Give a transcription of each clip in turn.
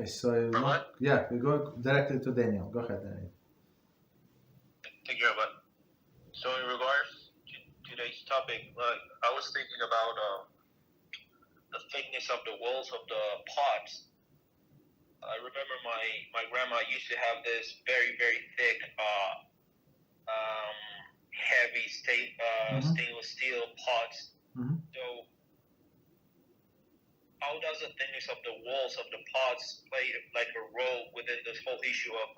Okay, so we go directly to Daniel. Go ahead, Daniel. Thank you, Rabbi. So in regards to today's topic, I was thinking about the thickness of the walls of the pots. I remember my grandma used to have this very, very thick, heavy stainless steel pots. So how does the thickness of the walls of the pots play like a role within this whole issue of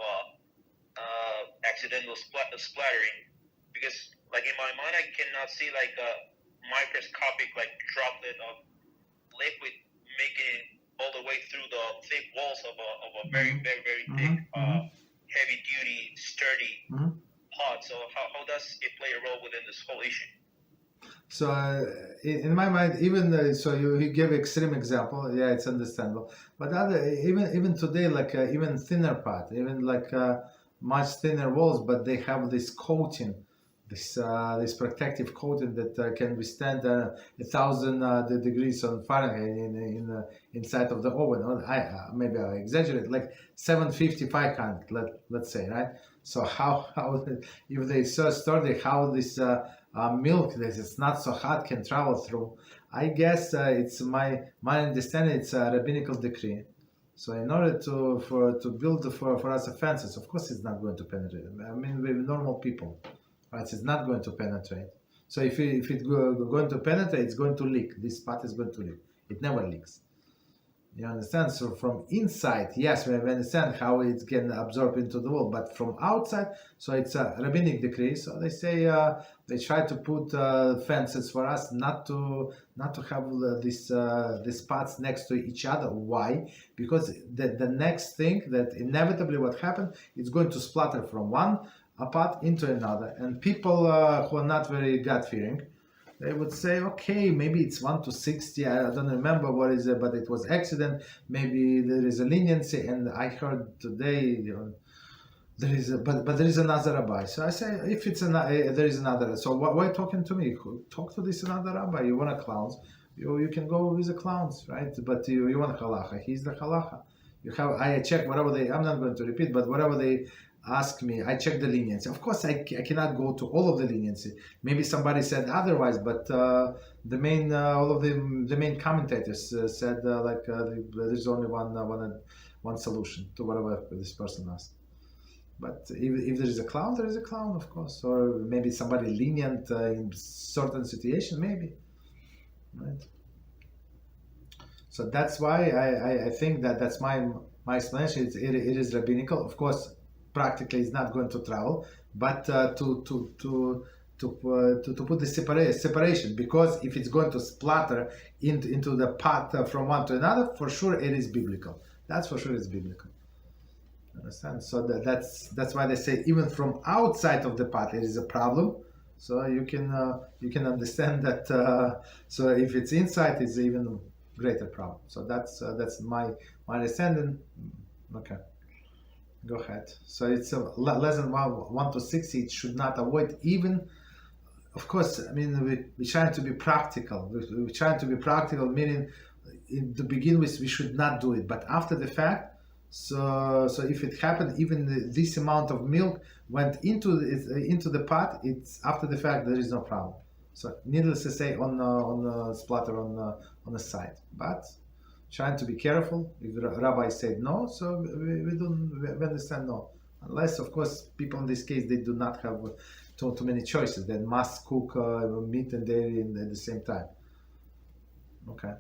accidental splattering? Because like in my mind, I cannot see like a microscopic like droplet of liquid making all the way through the thick walls of a very, very, very thick, heavy duty, sturdy pot. So how does it play a role within this whole issue? So in my mind, even so you give extreme example, yeah, it's understandable. But even today, like even thinner pot, even like much thinner walls, but they have this coating, this protective coating that can withstand 1,000 degrees on Fahrenheit inside of the oven. Or maybe I exaggerate, like 750, 500, let's say, right? So how if they so sturdy, how this milk that is not so hot can travel through? I guess it's my understanding. It's a rabbinical decree. So in order to build for us fences, of course it's not going to penetrate. I mean, we're normal people, right? It's not going to penetrate. So if it's going to penetrate, it's going to leak. This pot is going to leak. It never leaks. You understand? So from inside, yes, we understand how it can absorb into the wall, but from outside, so it's a rabbinic decree. So they say they try to put fences for us not to have these pots next to each other. Why? Because the next thing that inevitably what happened, it's going to splatter from one pot into another, and people who are not very God-fearing, they would say, okay, maybe it's 1 to 60. I don't remember what is it, but it was accident. Maybe there is a leniency. And I heard today there is, but there is another rabbi. So I say, if it's there is another. So why talking to me? Talk to this another rabbi. You want a clowns? You can go with the clowns, right? But you want halacha. He's the halacha. You have. I check whatever they. I'm not going to repeat, but whatever they ask me, I check the leniency. Of course, I cannot go to all of the leniency. Maybe somebody said otherwise, but the main commentators said there's only one solution to whatever this person asked. But if there is a clown, there is a clown, of course. Or maybe somebody lenient in certain situation, maybe, right? So that's why I think that's my explanation. It is rabbinical, of course. Practically is not going to travel, but to put the separation, because if it's going to splatter into the pot from one to another, for sure it is biblical. That's for sure it's biblical. Understand? So that's why they say even from outside of the pot it is a problem. So you can understand that. So if it's inside, it's even greater problem. So that's my understanding. Okay. Go ahead. So it's less than 1 to 60. It should not avoid even. Of course, I mean we're trying to be practical. We're trying to be practical, meaning to begin with we should not do it. But after the fact, so if it happened, even this amount of milk went into the pot, it's after the fact there is no problem. So needless to say, on splatter on the side, but. Trying to be careful. If the rabbi said no, so we understand no. Unless, of course, people in this case, they do not have too many choices. They must cook meat and dairy at the same time. Okay.